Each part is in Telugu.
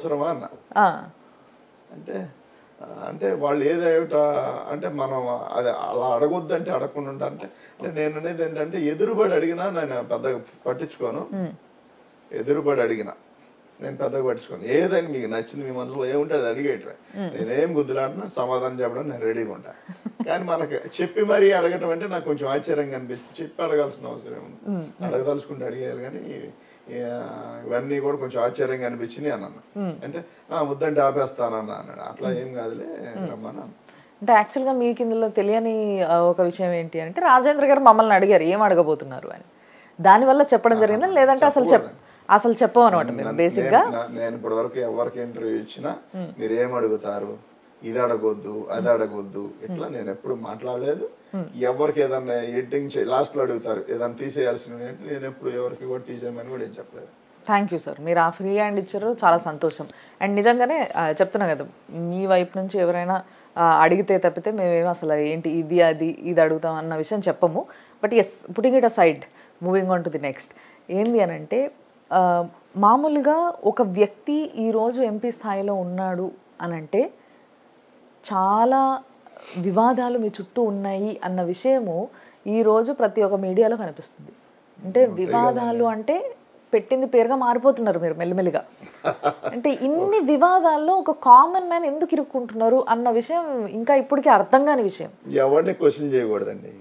అవసరమా అన్న. అంటే అంటే వాళ్ళు ఏదేమిటా అంటే మనం అది అలా అడగొద్దంటే అడగకుండా ఉంటారంటే నేను అనేది ఏంటంటే ఎదురుబడి అడిగినా నేను పెద్దగా పట్టించుకోను. ఎదురుబడి అడిగినా నేను పెద్దగా పట్టించుకోను. ఏదని మీకు నచ్చింది మీ మనసులో ఏముంటే అది అడిగేయటమే. నేనేం గుద్దులాడినా సమాధానం చెప్పడం నేను రెడీగా ఉంటాను. కానీ మనకు చెప్పి మరీ అడగటం అంటే నాకు కొంచెం ఆశ్చర్యంగా అనిపిస్తుంది. చెప్పి అడగాల్సిన అవసరం ఏముంది, అడగదలుచుకుంటే అడిగేయాలి. కానీ ఇవన్నీ కూడా కొంచెం ఆశ్చర్యంగా అనిపించినాయి అన్నాను. అంటే వద్దంటే ఆపేస్తానన్నా అన్నాడు. అట్లా ఏం కాదులే రమ్మన్నా. అంటే యాక్చువల్గా మీకు ఇందులో తెలియని ఒక విషయం ఏంటి అంటే రాజేంద్ర గారు మమ్మల్ని అడిగారు ఏం అడగబోతున్నారు అని. దానివల్ల చెప్పడం జరిగిందా లేదంటే అసలు చెప్పమన్నమాట మీరు బేసిక్ గా? నేను ఇప్పటి వరకు ఎవరికి ఇంటర్వ్యూ ఇచ్చినా మీరు ఏం అడుగుతారు, ఇది అడగొద్దు అది అడగొద్దు ఇట్లా నేను ఎప్పుడు మాట్లాడలేదు. ఎవరికి ఏదన్నా ఎడిటింగ్ లాస్ట్ లో అడుగుతారు ఏదన్నా తీసేయాల్సిన నేను ఎప్పుడు ఎవరికి కూడా తీసేయమని కూడా ఏం చెప్పలేదు. థ్యాంక్ యూ సార్, మీరు ఆ ఫ్రీ హ్యాండ్ ఇచ్చారు, చాలా సంతోషం. అండ్ నిజంగానే చెప్తున్నా కదా, మీ వైపు నుంచి ఎవరైనా అడిగితే తప్పితే మేమేమో అసలు ఏంటి ఇది అడుగుతాం అన్న విషయం చెప్పము. But yes, putting it aside, moving on to the next. ఏంది అని అంటే మామూలుగా ఒక వ్యక్తి ఈరోజు ఎంపీ స్థాయిలో ఉన్నాడు అని అంటే చాలా వివాదాలు మీ చుట్టూ ఉన్నాయి అన్న విషయము ఈరోజు ప్రతి ఒక్క మీడియాలో కనిపిస్తుంది. అంటే వివాదాలు అంటే పెట్టింది పేరుగా మారిపోతున్నారు మీరు మెల్లిమెల్లిగా. అంటే ఇన్ని వివాదాల్లో ఒక కామన్ మ్యాన్ ఎందుకు ఇరుక్కుంటున్నారు అన్న విషయం ఇంకా ఇప్పటికీ అర్థం కాని విషయం. ఎవరిని క్వశ్చన్ చేయకూడదండి,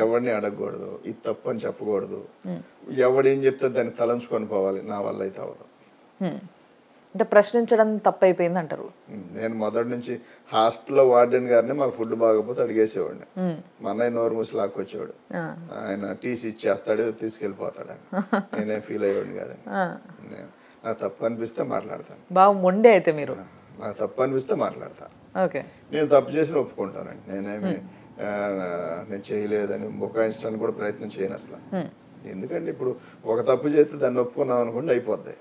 ఎవరిని అడగకూడదు, ఇది తప్పు అని చెప్పకూడదు. ఎవడేం చెప్తే దాన్ని తలంచుకొని పోవాలి. నా వల్ల అయితే అవ్వదు. అంటే ప్రశ్నించడం తప్పైపోయింది అంటారు. నేను మొదటి నుంచి హాస్టల్లో వార్డెన్ గారిని మాకు ఫుడ్ బాగపోతే అడిగేసేవాడిని. మా అన్నయ్య నోరు మూసి లాక్కొచ్చేవాడు. ఆయన టీసీ ఇచ్చేస్తాడు, తీసుకెళ్ళిపోతాడు. నేనేం ఫీల్ అయ్యేవాడిని కాదని. నాకు తప్పు అనిపిస్తే మాట్లాడతాను. బాగా మొండే అయితే మీరు. నాకు తప్పు అనిపిస్తే మాట్లాడతాను. నేను తప్పు చేసిన ఒప్పుకుంటానండి. నేను చేయలేదని బుకాయించడానికి కూడా ప్రయత్నం చేయను అసలు. ఎందుకంటే ఇప్పుడు ఒక తప్పు చేస్తే దాన్ని ఒప్పుకున్నాం అనుకోండి అయిపోద్ది.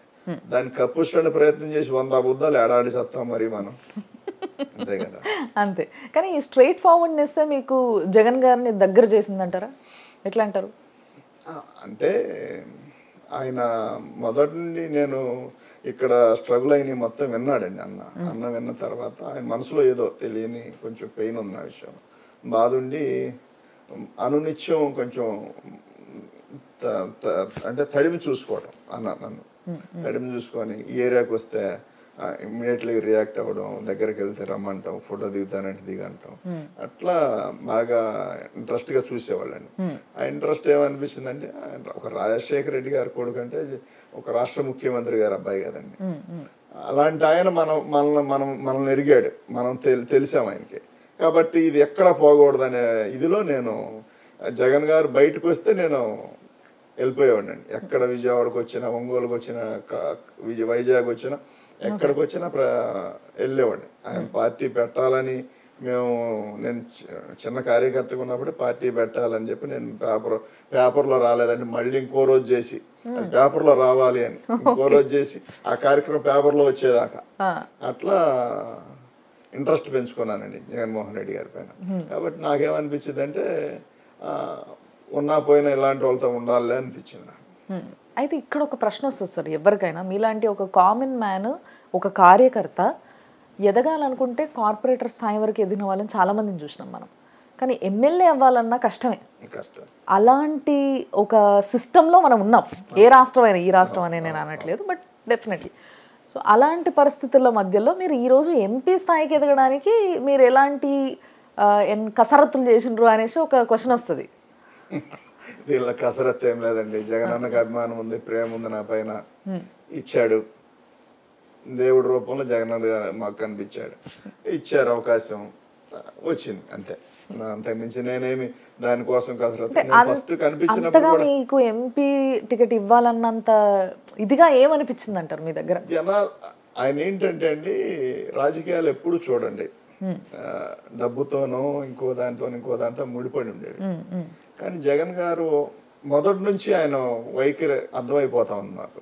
దాన్ని కప్పుచ్చడానికి ప్రయత్నం చేసి 100 అబద్ధాలు ఏడాడి సత్తాం మరి మనం. అంతే కదా. అంతే. కానీ ఈ స్ట్రైట్ ఫార్వర్డ్నెస్ మీకు జగన్ గారిని దగ్గర చేసిందంటారా? ఎట్లా అంటారు? అంటే ఆయన మొదటి నుండి నేను ఇక్కడ స్ట్రగుల్ అయిన మొత్తం విన్నాడండి. అన్న విన్న తర్వాత ఆయన మనసులో ఏదో తెలియని కొంచెం పెయిన్ ఉంది ఆ విషయం. బాధ ఉండి అనునిత్యం కొంచెం అంటే తడిమి చూసుకోవడం నన్ను తడిమి చూసుకొని ఈ ఏరియాకి వస్తే ఇమ్మీడియట్లీ రియాక్ట్ అవ్వడం, దగ్గరికి వెళ్తే రమ్మంటాం, ఫోటో దిగుతానంటే దిగంటాం. అట్లా బాగా ఇంట్రెస్ట్గా చూసేవాళ్ళండి. ఆ ఇంట్రెస్ట్ ఏమనిపించిందంటే ఒక రాజశేఖర రెడ్డి గారి కొడుకు అంటే ఒక రాష్ట్ర ముఖ్యమంత్రి గారి అబ్బాయి కదండి. అలాంటి ఆయన మనల్ని ఎరిగాడు, మనం తెలిసాం ఆయనకి. కాబట్టి ఇది ఎక్కడ పోకూడదనే ఇదిలో నేను జగన్ గారు బయటకు వస్తే నేను వెళ్ళిపోయేవాడినండి. ఎక్కడ విజయవాడకు వచ్చినా, ఒంగోలుకు వచ్చినా, వైజాగ్ వచ్చినా, ఎక్కడికి వచ్చినా వెళ్ళేవాడిని. ఆయన పార్టీ పెట్టాలని నేను చిన్న కార్యకర్తగా ఉన్నప్పుడు పార్టీ పెట్టాలని చెప్పి నేను పేపర్లో రాలేదండి. మళ్ళీ ఇంకో రోజు చేసి పేపర్లో రావాలి అని ఇంకో రోజు చేసి ఆ కార్యక్రమం పేపర్లో వచ్చేదాకా అట్లా ఇంట్రెస్ట్ పెంచుకున్నానండి జగన్మోహన్ రెడ్డి గారి పైన. కాబట్టి నాకేమనిపించింది అంటే ఉన్నా పోయినా ఇలాంటి వాళ్ళతో ఉండాలి అనిపించింది. అయితే ఇక్కడ ఒక ప్రశ్న వస్తుంది సార్, ఎవరికైనా మీలాంటి ఒక కామన్ మ్యాన్, ఒక కార్యకర్త ఎదగాలనుకుంటే కార్పొరేటర్ స్థాయి వరకు ఎదిగిన వాళ్ళని చాలా మందిని చూసినాం మనం. కానీ ఎమ్మెల్యే అవ్వాలన్నా కష్టమే. అలాంటి ఒక సిస్టంలో మనం ఉన్నాం. ఏ రాష్ట్రం అయినా, ఈ రాష్ట్రం అనే నేను అనట్లేదు, బట్ డెఫినెట్లీ. సో అలాంటి పరిస్థితుల మధ్యలో మీరు ఈరోజు ఎంపీ స్థాయికి ఎదగడానికి మీరు ఎలాంటి కసరత్తులు చేసిండ్రు అనేసి ఒక క్వశ్చన్ వస్తుంది. దీనిలో కసరత్తు ఏం లేదండి. జగన్ అన్నకు అభిమానం ఉంది, ప్రేమ ఉంది నా పైన. ఇచ్చాడు దేవుడి రూపంలో జగన్ అన్న గారు మాకు కనిపించాడు, ఇచ్చారు అవకాశం, వచ్చింది అంతే. అంతకుమించి నేనేమి దానికోసం కసరత్తు. ఫస్ట్ కనిపించినప్పుడు మీకు ఎంపీ టికెట్ ఇవ్వాలన్నంత ఇదిగా ఏమనిపించింది అంటారు మీ దగ్గర? జనాలు ఆయన ఏంటంటే అండి, రాజకీయాలు ఎప్పుడు చూడండి డబ్బుతోనో ఇంకో దాంతో ముడిపడి ఉండేవి. కానీ జగన్ గారు మొదటి నుంచి ఆయన వైఖరి అర్థమైపోతా ఉంది మాకు.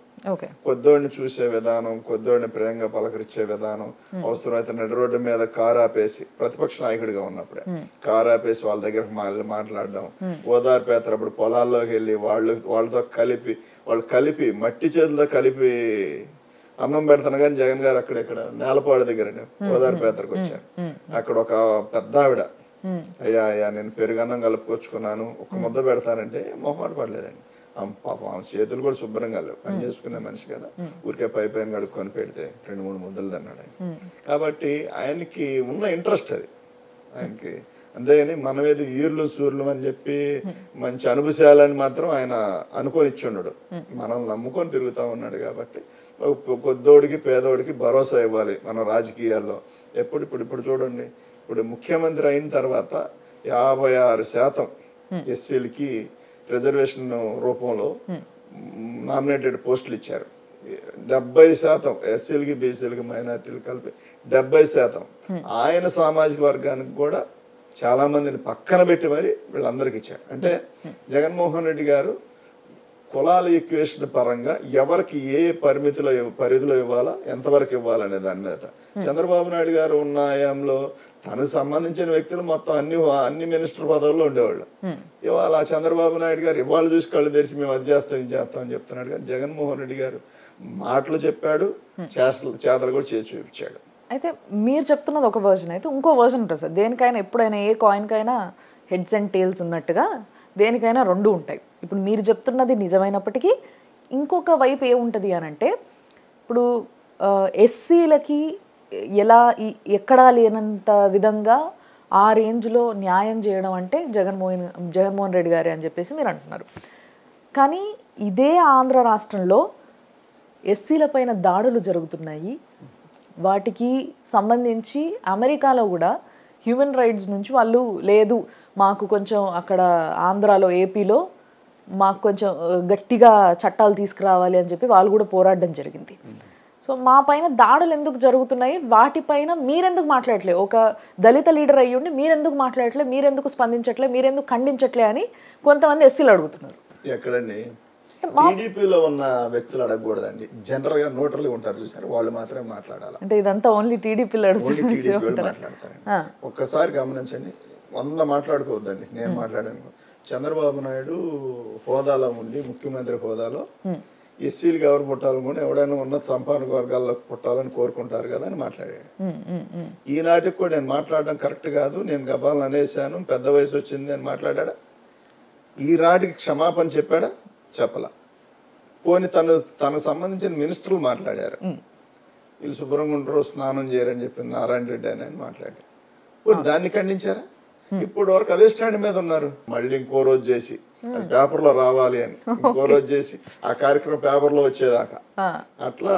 కొద్దోడిని చూసే విధానం, కొద్దోడిని ప్రేమగా పలకరించే విధానం, అవసరమైతే నడి రోడ్డు మీద కారు ఆపేసి, ప్రతిపక్ష నాయకుడిగా ఉన్నప్పుడే కారు ఆపేసి వాళ్ళ దగ్గర మాట్లాడడం, ఓదార్పేతరప్పుడు పొలాల్లోకి వెళ్ళి వాళ్ళతో కలిపి మట్టి చేతులతో కలిపి అన్నం పెడతాను కానీ జగన్ గారు ఇక్కడ నేలపాడు దగ్గర గోదావరి పేదరికి వచ్చారు. అక్కడ ఒక పెద్ద ఆవిడ, అయ్యా అయ్యా నేను పెరుగన్నం కలుపుకొచ్చుకున్నాను, ఒక ముద్ద పెడతానంటే మొహమాట పడలేదండి. పాపం ఆమె చేతులు కూడా శుభ్రంగా లేవు, పని చేసుకునే మనిషి కదా, ఊరికే పైన కడుక్కొని పెడితే 2-3 ముద్దలు తిన్నాడు ఆయన. కాబట్టి ఆయనకి ఉన్న ఇంట్రెస్ట్ అది ఆయనకి. అంతేగాని మనం ఏది ఈర్లు సూర్లు అని చెప్పి మంచి అనుభూశాలని మాత్రం ఆయన అనుకొని ఇచ్చుండడు, మనం నమ్ముకొని తిరుగుతా ఉన్నాడు. కాబట్టి కొద్దోడికి పేదోడికి భరోసా ఇవ్వాలి మన రాజకీయాల్లో. ఇప్పుడు చూడండి, ఇప్పుడు ముఖ్యమంత్రి అయిన తర్వాత 56% ఎస్సీలకి రిజర్వేషన్ రూపంలో నామినేటెడ్ పోస్టులు ఇచ్చారు. 70% ఎస్సీలకి బీసీలకి మైనారిటీలు కలిపి 70%. ఆయన సామాజిక వర్గానికి కూడా చాలా మందిని పక్కన పెట్టి మరి వీళ్ళందరికి ఇచ్చారు. అంటే జగన్మోహన్ రెడ్డి గారు కులాల ఈక్వేషన్ పరంగా ఎవరికి ఏ పరిధిలో ఇవ్వాలా, ఎంతవరకు ఇవ్వాలనే దాని మీద. చంద్రబాబు నాయుడు గారు ఉన్న హయాంలో తనకు సంబంధించిన వ్యక్తులు మొత్తం అన్ని మినిస్టర్ పదవుల్లో ఉండేవాళ్ళు. ఇవాళ చంద్రబాబు నాయుడు గారు ఇవాళ చూసి కళ్ళు తెరిచి మేము అది చేస్తాం ఇది చేస్తాం అని చెప్తున్నాడు. కానీ జగన్మోహన్ రెడ్డి గారు మాటలు చెప్పాడు, చేతలు కూడా చేసి చూపించాడు. అయితే మీరు చెప్తున్నది ఒక వర్జన్, అయితే ఇంకో వర్జన్ ఉంటుంది సార్. దేనికైనా ఎప్పుడైనా ఏ కాయిన్కైనా హెడ్స్ అండ్ టేల్స్ ఉన్నట్టుగా దేనికైనా 2 ఉంటాయి. ఇప్పుడు మీరు చెప్తున్నది నిజమైనప్పటికీ ఇంకొక వైపు ఏముంటుంది అని అంటే, ఇప్పుడు ఎస్సీలకి ఎలా ఎక్కడా లేనంత విధంగా ఆ రేంజ్లో న్యాయం చేయడం అంటే జగన్మోహన్ రెడ్డి గారే అని చెప్పేసి మీరు అంటున్నారు. కానీ ఇదే ఆంధ్ర రాష్ట్రంలో ఎస్సీల పైన దాడులు జరుగుతున్నాయి. వాటికి సంబంధించి అమెరికాలో కూడా హ్యూమన్ రైట్స్ నుంచి వాళ్ళు లేదు, మాకు కొంచెం అక్కడ ఆంధ్రాలో ఏపీలో మాకు కొంచెం గట్టిగా చట్టాలు తీసుకురావాలి అని చెప్పి వాళ్ళు కూడా పోరాడడం జరిగింది. సో మా పైన దాడులు ఎందుకు జరుగుతున్నాయి, వాటిపైన మీరెందుకు మాట్లాడట్లే, ఒక దళిత లీడర్ అయ్యుండి మీరెందుకు మాట్లాడట్లే, మీరెందుకు స్పందించట్లే, మీరెందుకు ఖండించట్లే అని కొంతమంది ఎస్సీలు అడుగుతున్నారు. ఎక్కడండి టీడీపీలో ఉన్న వ్యక్తులు అడగకూడదండి, జనరల్ గా న్యూట్రల్ ఉంటారు చూసారు, వాళ్ళు మాత్రమే మాట్లాడాలి. అంటే ఇదంతా ఓన్లీ టీడీపీలో మాట్లాడతారు. ఒక్కసారి గమనించండి, 100 మాట్లాడుకోవద్దండి. నేను మాట్లాడాను, చంద్రబాబు నాయుడు హోదాలో ఉండి ముఖ్యమంత్రి హోదాలో ఎస్సీలు ఎవరు పుట్టాలనుకుంటే ఎవడైనా ఉన్నత సంపాదక వర్గాల్లో పుట్టాలని కోరుకుంటారు కదా అని మాట్లాడాడు. ఈనాటికి కూడా నేను మాట్లాడడం కరెక్ట్ కాదు, నేను గబాలను అనేసాను, పెద్ద వయసు వచ్చింది అని మాట్లాడా. ఈ రాటికి క్షమాపణ చెప్పాడా? చెప్పలా. పోని తనకు సంబంధించిన మినిస్టర్లు మాట్లాడారు, వీళ్ళు శుభ్రంగా ఉంటారు, స్నానం చేయరని చెప్పి నారాయణ రెడ్డి అని మాట్లాడారు. పోనీ దాన్ని ఖండించారా? ఇప్పుడు వరకు అదే స్టాండ్ మీద ఉన్నారు. మళ్ళీ ఇంకో రోజు చేసి పేపర్లో రావాలి అని ఇంకో రోజు చేసి ఆ కార్యక్రమం పేపర్లో వచ్చేదాకా అట్లా